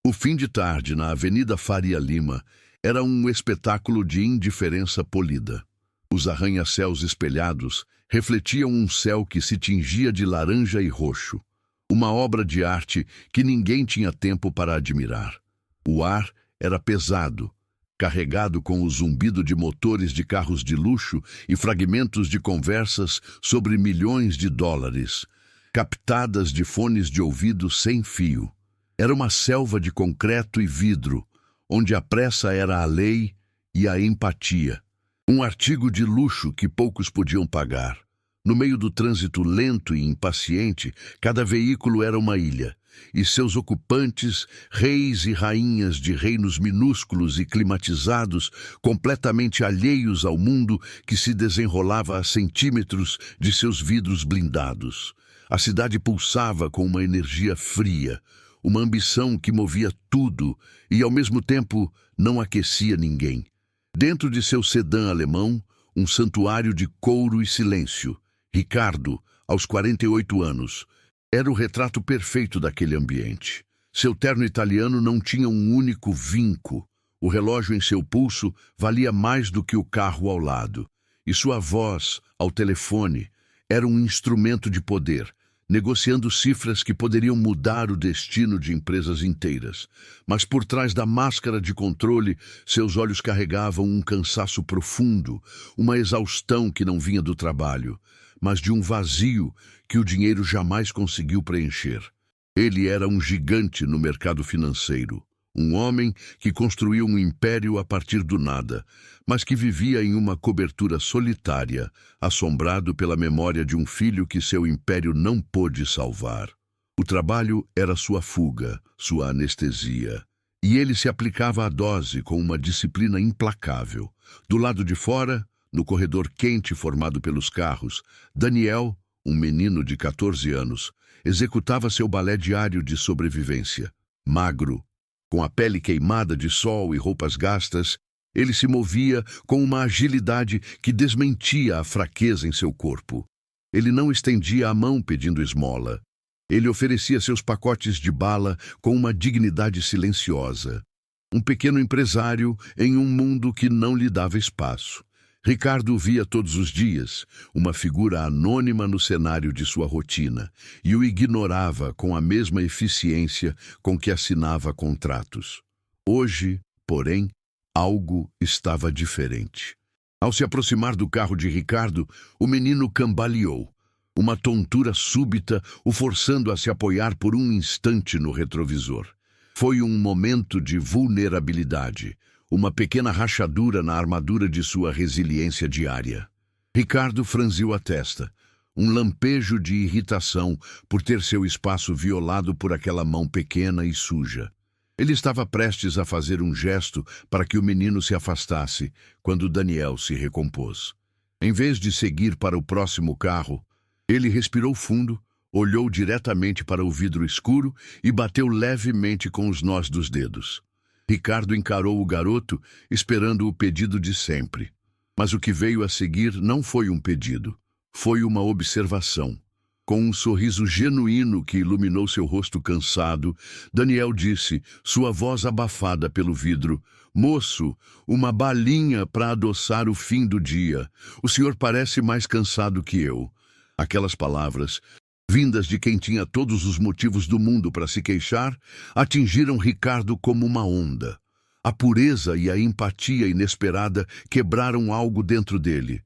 O fim de tarde na Avenida Faria Lima era um espetáculo de indiferença polida. Os arranha-céus espelhados refletiam um céu que se tingia de laranja e roxo, uma obra de arte que ninguém tinha tempo para admirar. O ar era pesado, carregado com o zumbido de motores de carros de luxo e fragmentos de conversas sobre milhões de dólares, captadas de fones de ouvido sem fio. Era uma selva de concreto e vidro, onde a pressa era a lei e a empatia. Um artigo de luxo que poucos podiam pagar. No meio do trânsito lento e impaciente, cada veículo era uma ilha, e seus ocupantes, reis e rainhas de reinos minúsculos e climatizados, completamente alheios ao mundo que se desenrolava a centímetros de seus vidros blindados. A cidade pulsava com uma energia fria, uma ambição que movia tudo e, ao mesmo tempo, não aquecia ninguém. Dentro de seu sedã alemão, um santuário de couro e silêncio, Ricardo, aos 48 anos, era o retrato perfeito daquele ambiente. Seu terno italiano não tinha um único vinco. O relógio em seu pulso valia mais do que o carro ao lado. E sua voz, ao telefone, era um instrumento de poder, negociando cifras que poderiam mudar o destino de empresas inteiras. Mas por trás da máscara de controle, seus olhos carregavam um cansaço profundo, uma exaustão que não vinha do trabalho, mas de um vazio que o dinheiro jamais conseguiu preencher. Ele era um gigante no mercado financeiro, um homem que construiu um império a partir do nada, mas que vivia em uma cobertura solitária, assombrado pela memória de um filho que seu império não pôde salvar. O trabalho era sua fuga, sua anestesia, e ele se aplicava à dose com uma disciplina implacável. Do lado de fora, no corredor quente formado pelos carros, Daniel, um menino de 14 anos, executava seu balé diário de sobrevivência. Magro, com a pele queimada de sol e roupas gastas, ele se movia com uma agilidade que desmentia a fraqueza em seu corpo. Ele não estendia a mão pedindo esmola. Ele oferecia seus pacotes de bala com uma dignidade silenciosa. Um pequeno empresário em um mundo que não lhe dava espaço. Ricardo o via todos os dias, uma figura anônima no cenário de sua rotina, e o ignorava com a mesma eficiência com que assinava contratos. Hoje, porém, algo estava diferente. Ao se aproximar do carro de Ricardo, o menino cambaleou. Uma tontura súbita o forçando a se apoiar por um instante no retrovisor. Foi um momento de vulnerabilidade, uma pequena rachadura na armadura de sua resiliência diária. Ricardo franziu a testa, um lampejo de irritação por ter seu espaço violado por aquela mão pequena e suja. Ele estava prestes a fazer um gesto para que o menino se afastasse, quando Daniel se recompôs. Em vez de seguir para o próximo carro, ele respirou fundo, olhou diretamente para o vidro escuro e bateu levemente com os nós dos dedos. Ricardo encarou o garoto, esperando o pedido de sempre. Mas o que veio a seguir não foi um pedido, foi uma observação. Com um sorriso genuíno que iluminou seu rosto cansado, Daniel disse, sua voz abafada pelo vidro, "Moço, uma balinha para adoçar o fim do dia. O senhor parece mais cansado que eu." Aquelas palavras, vindas de quem tinha todos os motivos do mundo para se queixar, atingiram Ricardo como uma onda. A pureza e a empatia inesperada quebraram algo dentro dele.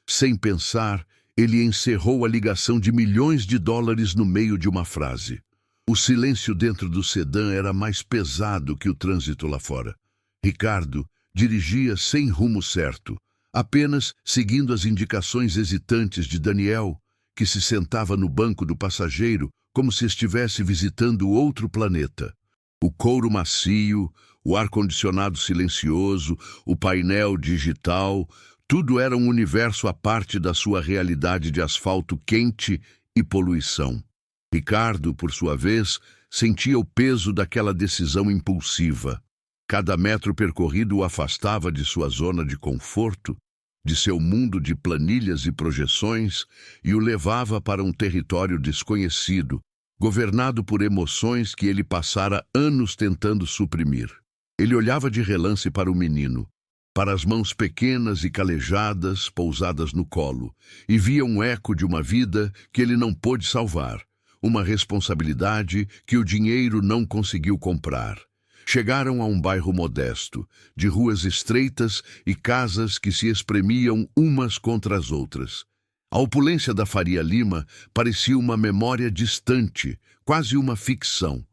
Sem pensar, ele encerrou a ligação de milhões de dólares no meio de uma frase. O silêncio dentro do sedã era mais pesado que o trânsito lá fora. Ricardo dirigia sem rumo certo, apenas seguindo as indicações hesitantes de Daniel, que se sentava no banco do passageiro como se estivesse visitando outro planeta. O couro macio, o ar-condicionado silencioso, o painel digital, tudo era um universo à parte da sua realidade de asfalto quente e poluição. Ricardo, por sua vez, sentia o peso daquela decisão impulsiva. Cada metro percorrido o afastava de sua zona de conforto, de seu mundo de planilhas e projeções, e o levava para um território desconhecido, governado por emoções que ele passara anos tentando suprimir. Ele olhava de relance para o menino, para as mãos pequenas e calejadas pousadas no colo, e via um eco de uma vida que ele não pôde salvar, uma responsabilidade que o dinheiro não conseguiu comprar. Chegaram a um bairro modesto, de ruas estreitas e casas que se espremiam umas contra as outras. A opulência da Faria Lima parecia uma memória distante, quase uma ficção.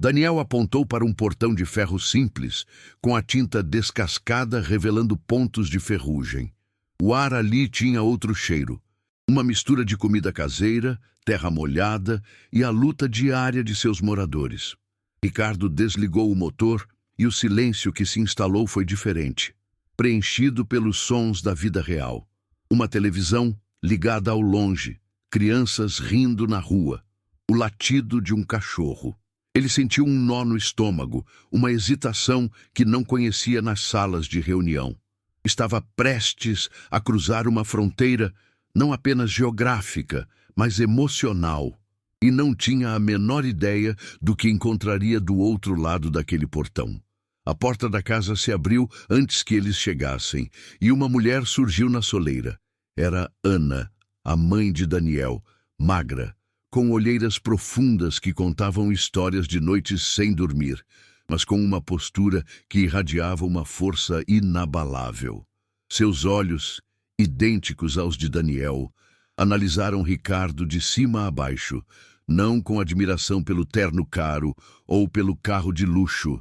Daniel apontou para um portão de ferro simples, com a tinta descascada revelando pontos de ferrugem. O ar ali tinha outro cheiro, uma mistura de comida caseira, terra molhada e a luta diária de seus moradores. Ricardo desligou o motor e o silêncio que se instalou foi diferente, preenchido pelos sons da vida real. Uma televisão ligada ao longe, crianças rindo na rua, o latido de um cachorro. Ele sentiu um nó no estômago, uma hesitação que não conhecia nas salas de reunião. Estava prestes a cruzar uma fronteira não apenas geográfica, mas emocional, e não tinha a menor ideia do que encontraria do outro lado daquele portão. A porta da casa se abriu antes que eles chegassem, e uma mulher surgiu na soleira. Era Ana, a mãe de Daniel, magra, com olheiras profundas que contavam histórias de noites sem dormir, mas com uma postura que irradiava uma força inabalável. Seus olhos, idênticos aos de Daniel, analisaram Ricardo de cima a baixo, não com admiração pelo terno caro ou pelo carro de luxo,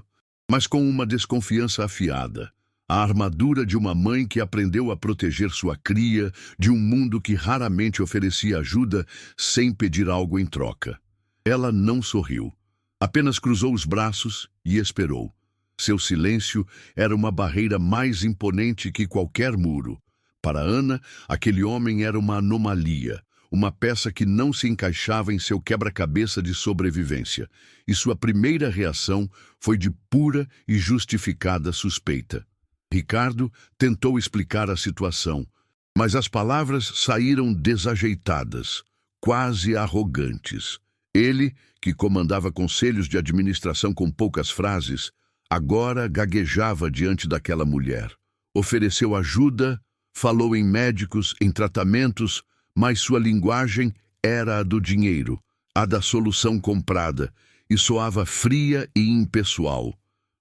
mas com uma desconfiança afiada. A armadura de uma mãe que aprendeu a proteger sua cria de um mundo que raramente oferecia ajuda sem pedir algo em troca. Ela não sorriu, apenas cruzou os braços e esperou. Seu silêncio era uma barreira mais imponente que qualquer muro. Para Ana, aquele homem era uma anomalia, uma peça que não se encaixava em seu quebra-cabeça de sobrevivência, e sua primeira reação foi de pura e justificada suspeita. Ricardo tentou explicar a situação, mas as palavras saíram desajeitadas, quase arrogantes. Ele, que comandava conselhos de administração com poucas frases, agora gaguejava diante daquela mulher. Ofereceu ajuda, falou em médicos, em tratamentos, mas sua linguagem era a do dinheiro, a da solução comprada, e soava fria e impessoal.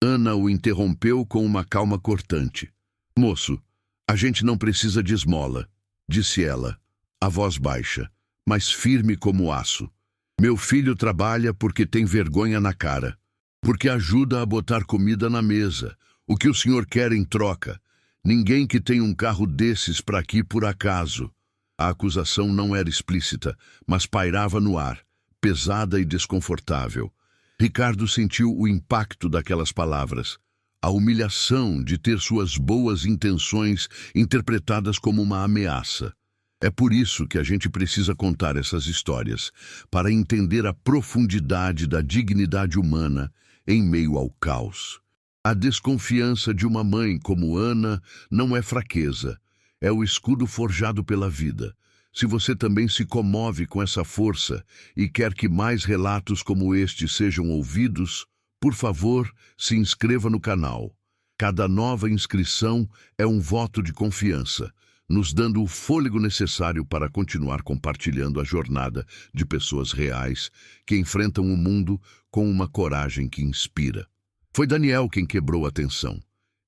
Ana o interrompeu com uma calma cortante. "Moço, a gente não precisa de esmola", disse ela, a voz baixa, mas firme como aço. "Meu filho trabalha porque tem vergonha na cara, porque ajuda a botar comida na mesa. O que o senhor quer em troca? Ninguém que tem um carro desses para aqui por acaso." A acusação não era explícita, mas pairava no ar, pesada e desconfortável. Ricardo sentiu o impacto daquelas palavras, a humilhação de ter suas boas intenções interpretadas como uma ameaça. É por isso que a gente precisa contar essas histórias, para entender a profundidade da dignidade humana em meio ao caos. A desconfiança de uma mãe como Ana não é fraqueza, é o escudo forjado pela vida. Se você também se comove com essa força e quer que mais relatos como este sejam ouvidos, por favor, se inscreva no canal. Cada nova inscrição é um voto de confiança, nos dando o fôlego necessário para continuar compartilhando a jornada de pessoas reais que enfrentam o mundo com uma coragem que inspira. Foi Daniel quem quebrou a tensão.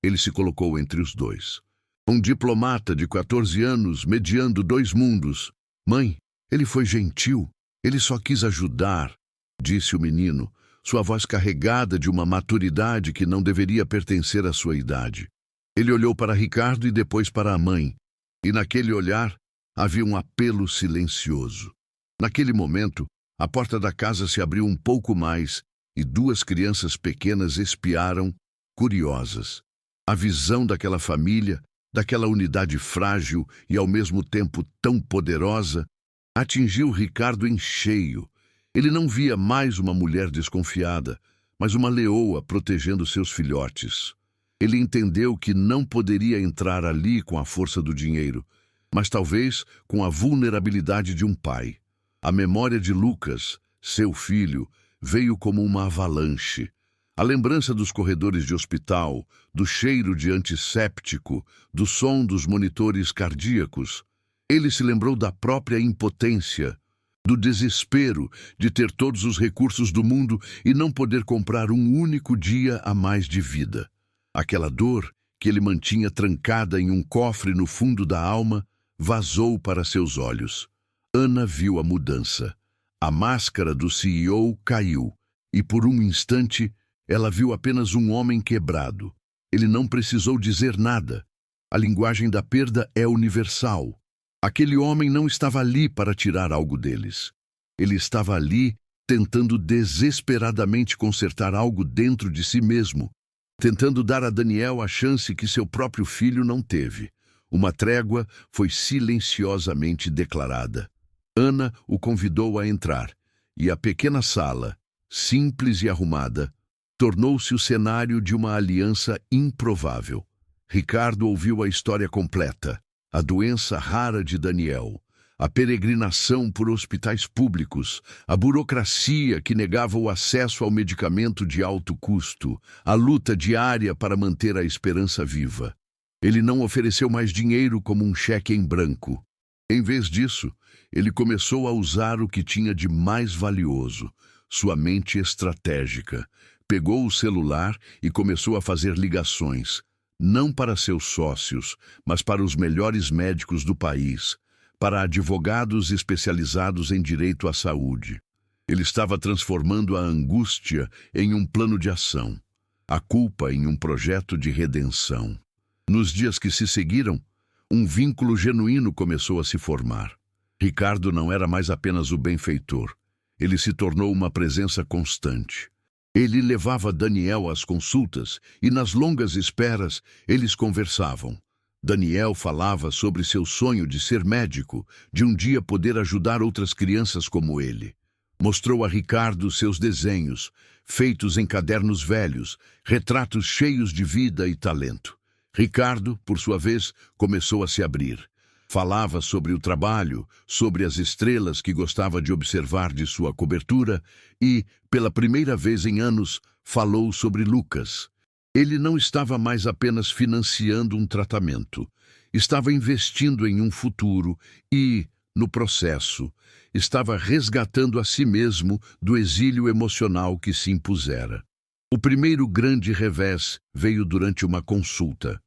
Ele se colocou entre os dois. Um diplomata de 14 anos mediando dois mundos. "Mãe, ele foi gentil, ele só quis ajudar", disse o menino, sua voz carregada de uma maturidade que não deveria pertencer à sua idade. Ele olhou para Ricardo e depois para a mãe, e naquele olhar havia um apelo silencioso. Naquele momento, a porta da casa se abriu um pouco mais e duas crianças pequenas espiaram, curiosas. A visão daquela família, daquela unidade frágil e ao mesmo tempo tão poderosa, atingiu Ricardo em cheio. Ele não via mais uma mulher desconfiada, mas uma leoa protegendo seus filhotes. Ele entendeu que não poderia entrar ali com a força do dinheiro, mas talvez com a vulnerabilidade de um pai. A memória de Lucas, seu filho, veio como uma avalanche. A lembrança dos corredores de hospital, do cheiro de antisséptico, do som dos monitores cardíacos. Ele se lembrou da própria impotência, do desespero de ter todos os recursos do mundo e não poder comprar um único dia a mais de vida. Aquela dor que ele mantinha trancada em um cofre no fundo da alma vazou para seus olhos. Ana viu a mudança. A máscara do CEO caiu e por um instante ela viu apenas um homem quebrado. Ele não precisou dizer nada. A linguagem da perda é universal. Aquele homem não estava ali para tirar algo deles. Ele estava ali tentando desesperadamente consertar algo dentro de si mesmo, tentando dar a Daniel a chance que seu próprio filho não teve. Uma trégua foi silenciosamente declarada. Ana o convidou a entrar, e a pequena sala, simples e arrumada, tornou-se o cenário de uma aliança improvável. Ricardo ouviu a história completa, a doença rara de Daniel, a peregrinação por hospitais públicos, a burocracia que negava o acesso ao medicamento de alto custo, a luta diária para manter a esperança viva. Ele não ofereceu mais dinheiro como um cheque em branco. Em vez disso, ele começou a usar o que tinha de mais valioso, sua mente estratégica. Pegou o celular e começou a fazer ligações, não para seus sócios, mas para os melhores médicos do país, para advogados especializados em direito à saúde. Ele estava transformando a angústia em um plano de ação, a culpa em um projeto de redenção. Nos dias que se seguiram, um vínculo genuíno começou a se formar. Ricardo não era mais apenas o benfeitor. Ele se tornou uma presença constante. Ele levava Daniel às consultas e, nas longas esperas, eles conversavam. Daniel falava sobre seu sonho de ser médico, de um dia poder ajudar outras crianças como ele. Mostrou a Ricardo seus desenhos, feitos em cadernos velhos, retratos cheios de vida e talento. Ricardo, por sua vez, começou a se abrir. Falava sobre o trabalho, sobre as estrelas que gostava de observar de sua cobertura e, pela primeira vez em anos, falou sobre Lucas. Ele não estava mais apenas financiando um tratamento. Estava investindo em um futuro e, no processo, estava resgatando a si mesmo do exílio emocional que se impusera. O primeiro grande revés veio durante uma consulta.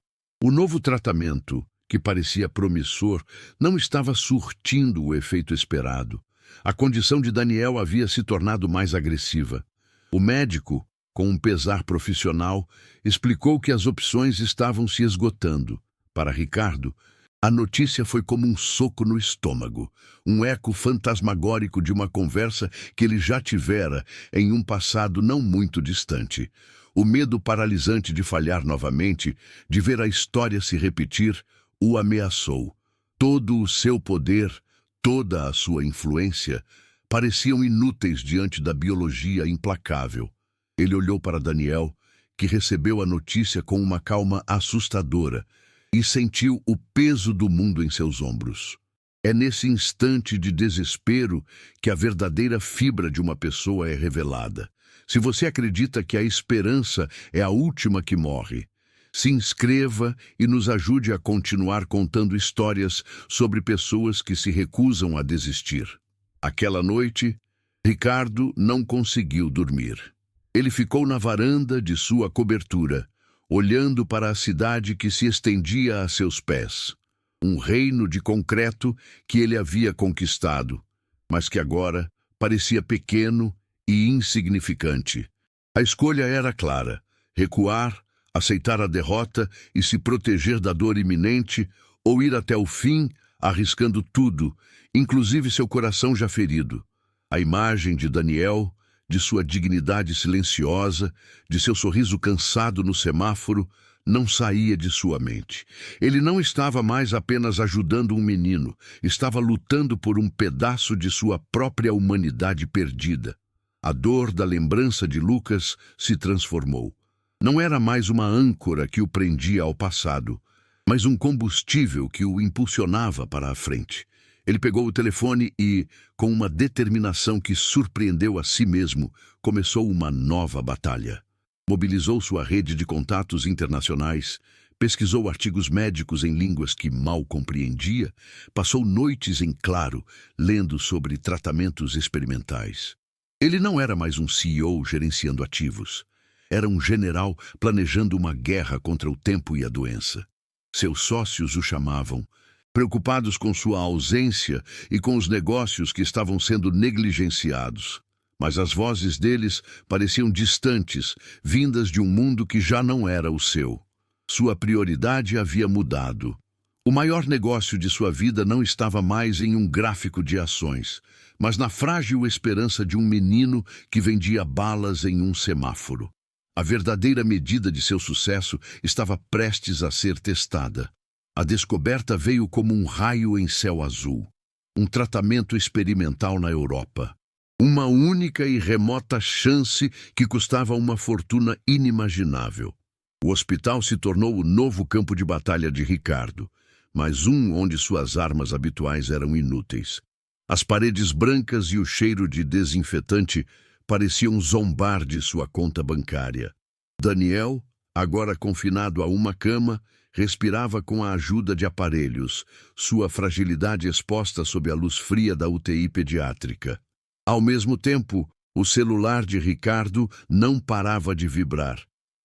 O novo tratamento, que parecia promissor, não estava surtindo o efeito esperado. A condição de Daniel havia se tornado mais agressiva. O médico, com um pesar profissional, explicou que as opções estavam se esgotando. Para Ricardo, a notícia foi como um soco no estômago, um eco fantasmagórico de uma conversa que ele já tivera em um passado não muito distante. O medo paralisante de falhar novamente, de ver a história se repetir, o ameaçou. Todo o seu poder, toda a sua influência, pareciam inúteis diante da biologia implacável. Ele olhou para Daniel, que recebeu a notícia com uma calma assustadora, e sentiu o peso do mundo em seus ombros. É nesse instante de desespero que a verdadeira fibra de uma pessoa é revelada. Se você acredita que a esperança é a última que morre, se inscreva e nos ajude a continuar contando histórias sobre pessoas que se recusam a desistir. Aquela noite, Ricardo não conseguiu dormir. Ele ficou na varanda de sua cobertura, olhando para a cidade que se estendia a seus pés. Um reino de concreto que ele havia conquistado, mas que agora parecia pequeno e insignificante. A escolha era clara: recuar, aceitar a derrota e se proteger da dor iminente, ou ir até o fim, arriscando tudo, inclusive seu coração já ferido. A imagem de Daniel, de sua dignidade silenciosa, de seu sorriso cansado no semáforo, não saía de sua mente. Ele não estava mais apenas ajudando um menino, estava lutando por um pedaço de sua própria humanidade perdida. A dor da lembrança de Lucas se transformou. Não era mais uma âncora que o prendia ao passado, mas um combustível que o impulsionava para a frente. Ele pegou o telefone e, com uma determinação que surpreendeu a si mesmo, começou uma nova batalha. Mobilizou sua rede de contatos internacionais, pesquisou artigos médicos em línguas que mal compreendia, passou noites em claro, lendo sobre tratamentos experimentais. Ele não era mais um CEO gerenciando ativos. Era um general planejando uma guerra contra o tempo e a doença. Seus sócios o chamavam, preocupados com sua ausência e com os negócios que estavam sendo negligenciados. Mas as vozes deles pareciam distantes, vindas de um mundo que já não era o seu. Sua prioridade havia mudado. O maior negócio de sua vida não estava mais em um gráfico de ações, mas na frágil esperança de um menino que vendia balas em um semáforo. A verdadeira medida de seu sucesso estava prestes a ser testada. A descoberta veio como um raio em céu azul. Um tratamento experimental na Europa. Uma única e remota chance que custava uma fortuna inimaginável. O hospital se tornou o novo campo de batalha de Ricardo, mas um onde suas armas habituais eram inúteis. As paredes brancas e o cheiro de desinfetante pareciam zombar de sua conta bancária. Daniel, agora confinado a uma cama, respirava com a ajuda de aparelhos, sua fragilidade exposta sob a luz fria da UTI pediátrica. Ao mesmo tempo, o celular de Ricardo não parava de vibrar.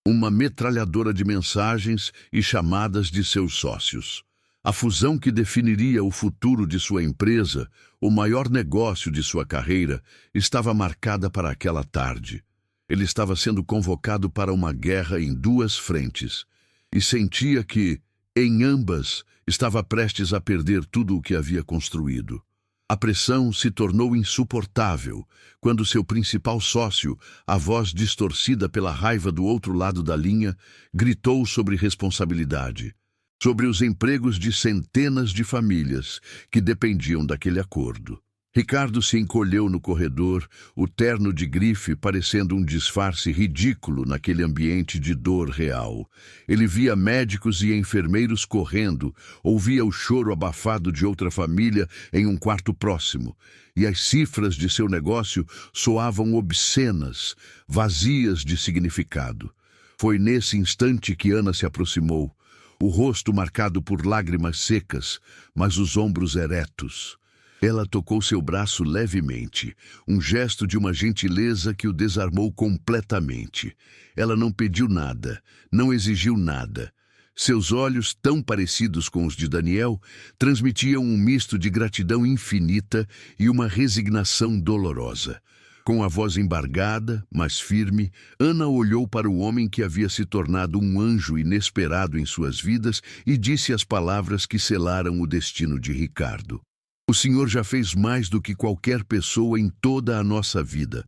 Uma metralhadora de mensagens e chamadas de seus sócios. A fusão que definiria o futuro de sua empresa, o maior negócio de sua carreira, estava marcada para aquela tarde. Ele estava sendo convocado para uma guerra em duas frentes, e sentia que, em ambas, estava prestes a perder tudo o que havia construído. A pressão se tornou insuportável quando seu principal sócio, a voz distorcida pela raiva do outro lado da linha, gritou sobre responsabilidade, sobre os empregos de centenas de famílias que dependiam daquele acordo. Ricardo se encolheu no corredor, o terno de grife parecendo um disfarce ridículo naquele ambiente de dor real. Ele via médicos e enfermeiros correndo, ouvia o choro abafado de outra família em um quarto próximo, e as cifras de seu negócio soavam obscenas, vazias de significado. Foi nesse instante que Ana se aproximou, o rosto marcado por lágrimas secas, mas os ombros eretos. Ela tocou seu braço levemente, um gesto de uma gentileza que o desarmou completamente. Ela não pediu nada, não exigiu nada. Seus olhos, tão parecidos com os de Daniel, transmitiam um misto de gratidão infinita e uma resignação dolorosa. Com a voz embargada, mas firme, Ana olhou para o homem que havia se tornado um anjo inesperado em suas vidas e disse as palavras que selaram o destino de Ricardo. O Senhor já fez mais do que qualquer pessoa em toda a nossa vida.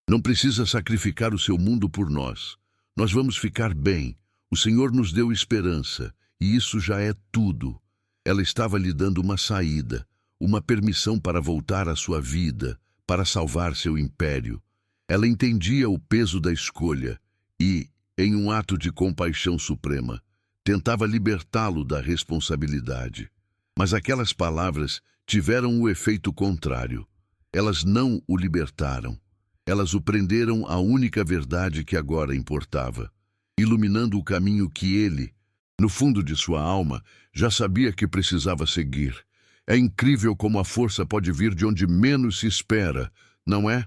Não precisa sacrificar o seu mundo por nós. Nós vamos ficar bem. O Senhor nos deu esperança, e isso já é tudo. Ela estava lhe dando uma saída, uma permissão para voltar à sua vida, para salvar seu império. Ela entendia o peso da escolha e, em um ato de compaixão suprema, tentava libertá-lo da responsabilidade. Mas aquelas palavras tiveram o efeito contrário. Elas não o libertaram. Elas o prenderam à única verdade que agora importava, iluminando o caminho que ele, no fundo de sua alma, já sabia que precisava seguir. É incrível como a força pode vir de onde menos se espera, não é?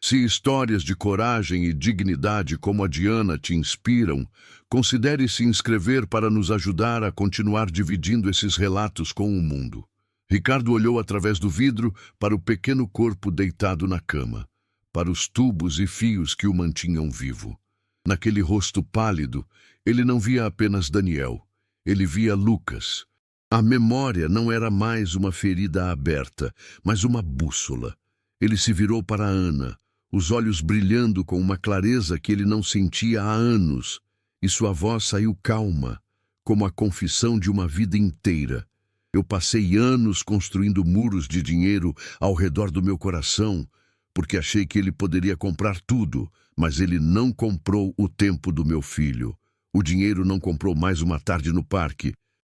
Se histórias de coragem e dignidade como a de Ana te inspiram, considere se inscrever para nos ajudar a continuar dividindo esses relatos com o mundo. Ricardo olhou através do vidro para o pequeno corpo deitado na cama, para os tubos e fios que o mantinham vivo. Naquele rosto pálido, ele não via apenas Daniel, ele via Lucas. A memória não era mais uma ferida aberta, mas uma bússola. Ele se virou para Ana, os olhos brilhando com uma clareza que ele não sentia há anos, e sua voz saiu calma, como a confissão de uma vida inteira. Eu passei anos construindo muros de dinheiro ao redor do meu coração, porque achei que ele poderia comprar tudo, mas ele não comprou o tempo do meu filho. O dinheiro não comprou mais uma tarde no parque,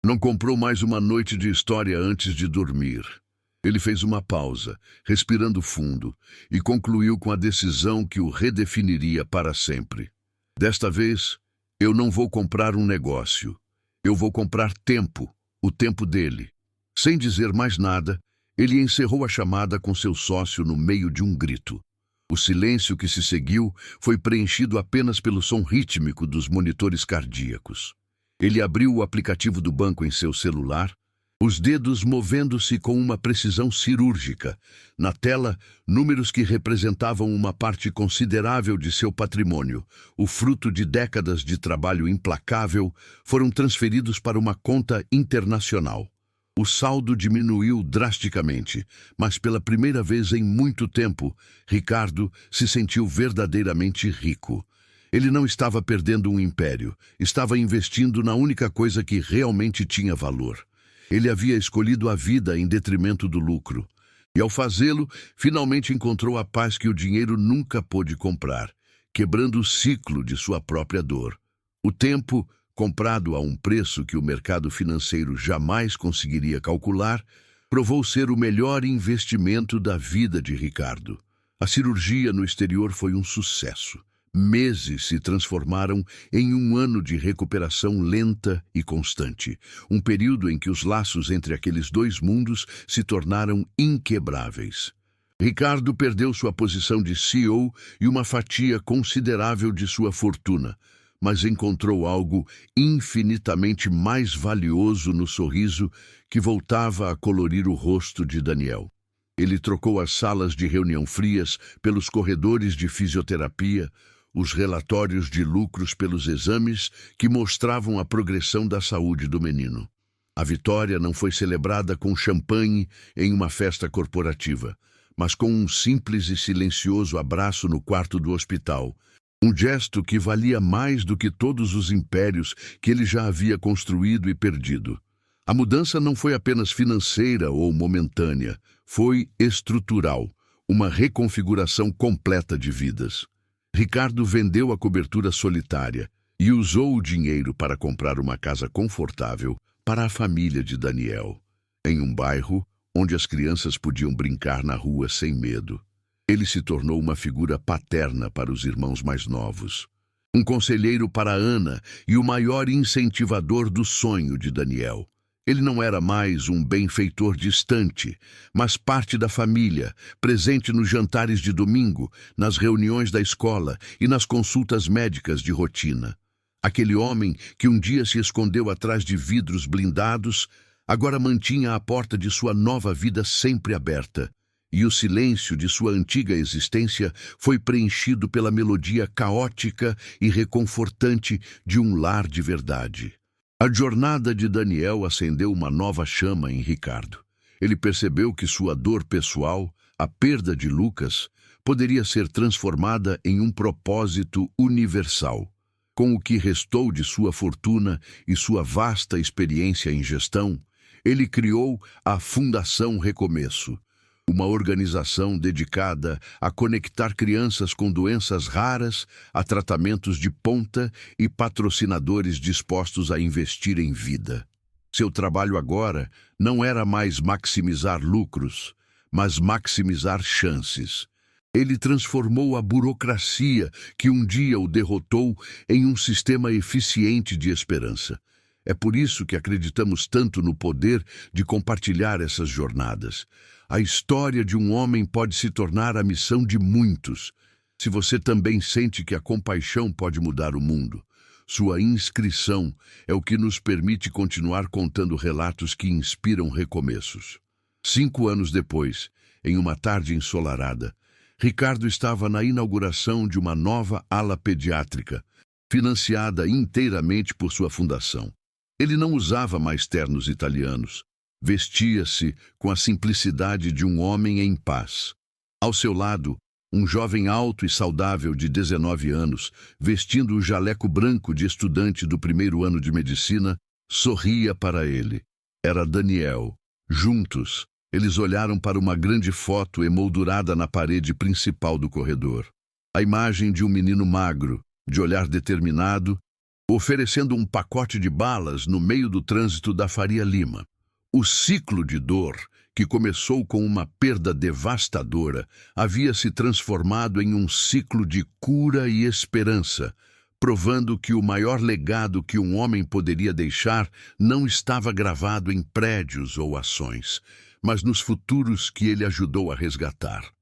não comprou mais uma noite de história antes de dormir. Ele fez uma pausa, respirando fundo, e concluiu com a decisão que o redefiniria para sempre. Desta vez, eu não vou comprar um negócio. Eu vou comprar tempo, o tempo dele. Sem dizer mais nada, ele encerrou a chamada com seu sócio no meio de um grito. O silêncio que se seguiu foi preenchido apenas pelo som rítmico dos monitores cardíacos. Ele abriu o aplicativo do banco em seu celular, os dedos movendo-se com uma precisão cirúrgica. Na tela, números que representavam uma parte considerável de seu patrimônio, o fruto de décadas de trabalho implacável, foram transferidos para uma conta internacional. O saldo diminuiu drasticamente, mas pela primeira vez em muito tempo, Ricardo se sentiu verdadeiramente rico. Ele não estava perdendo um império, estava investindo na única coisa que realmente tinha valor. Ele havia escolhido a vida em detrimento do lucro. E ao fazê-lo, finalmente encontrou a paz que o dinheiro nunca pôde comprar, quebrando o ciclo de sua própria dor. O tempo, comprado a um preço que o mercado financeiro jamais conseguiria calcular, provou ser o melhor investimento da vida de Ricardo. A cirurgia no exterior foi um sucesso. Meses se transformaram em um ano de recuperação lenta e constante, um período em que os laços entre aqueles dois mundos se tornaram inquebráveis. Ricardo perdeu sua posição de CEO e uma fatia considerável de sua fortuna, mas encontrou algo infinitamente mais valioso no sorriso que voltava a colorir o rosto de Daniel. Ele trocou as salas de reunião frias pelos corredores de fisioterapia, os relatórios de lucros pelos exames que mostravam a progressão da saúde do menino. A vitória não foi celebrada com champanhe em uma festa corporativa, mas com um simples e silencioso abraço no quarto do hospital, um gesto que valia mais do que todos os impérios que ele já havia construído e perdido. A mudança não foi apenas financeira ou momentânea, foi estrutural, uma reconfiguração completa de vidas. Ricardo vendeu a cobertura solitária e usou o dinheiro para comprar uma casa confortável para a família de Daniel, em um bairro onde as crianças podiam brincar na rua sem medo. Ele se tornou uma figura paterna para os irmãos mais novos, um conselheiro para Ana e o maior incentivador do sonho de Daniel. Ele não era mais um benfeitor distante, mas parte da família, presente nos jantares de domingo, nas reuniões da escola e nas consultas médicas de rotina. Aquele homem que um dia se escondeu atrás de vidros blindados, agora mantinha a porta de sua nova vida sempre aberta, e o silêncio de sua antiga existência foi preenchido pela melodia caótica e reconfortante de um lar de verdade. A jornada de Daniel acendeu uma nova chama em Ricardo. Ele percebeu que sua dor pessoal, a perda de Lucas, poderia ser transformada em um propósito universal. Com o que restou de sua fortuna e sua vasta experiência em gestão, ele criou a Fundação Recomeço, uma organização dedicada a conectar crianças com doenças raras a tratamentos de ponta e patrocinadores dispostos a investir em vida. Seu trabalho agora não era mais maximizar lucros, mas maximizar chances. Ele transformou a burocracia que um dia o derrotou em um sistema eficiente de esperança. É por isso que acreditamos tanto no poder de compartilhar essas jornadas. A história de um homem pode se tornar a missão de muitos. Se você também sente que a compaixão pode mudar o mundo, sua inscrição é o que nos permite continuar contando relatos que inspiram recomeços. 5 anos depois, em uma tarde ensolarada, Ricardo estava na inauguração de uma nova ala pediátrica, financiada inteiramente por sua fundação. Ele não usava mais ternos italianos. Vestia-se com a simplicidade de um homem em paz. Ao seu lado, um jovem alto e saudável de 19 anos, vestindo o jaleco branco de estudante do primeiro ano de medicina, sorria para ele. Era Daniel. Juntos, eles olharam para uma grande foto emoldurada na parede principal do corredor. A imagem de um menino magro, de olhar determinado, oferecendo um pacote de balas no meio do trânsito da Faria Lima. O ciclo de dor que começou com uma perda devastadora, havia se transformado em um ciclo de cura e esperança, provando que o maior legado que um homem poderia deixar não estava gravado em prédios ou ações, mas nos futuros que ele ajudou a resgatar.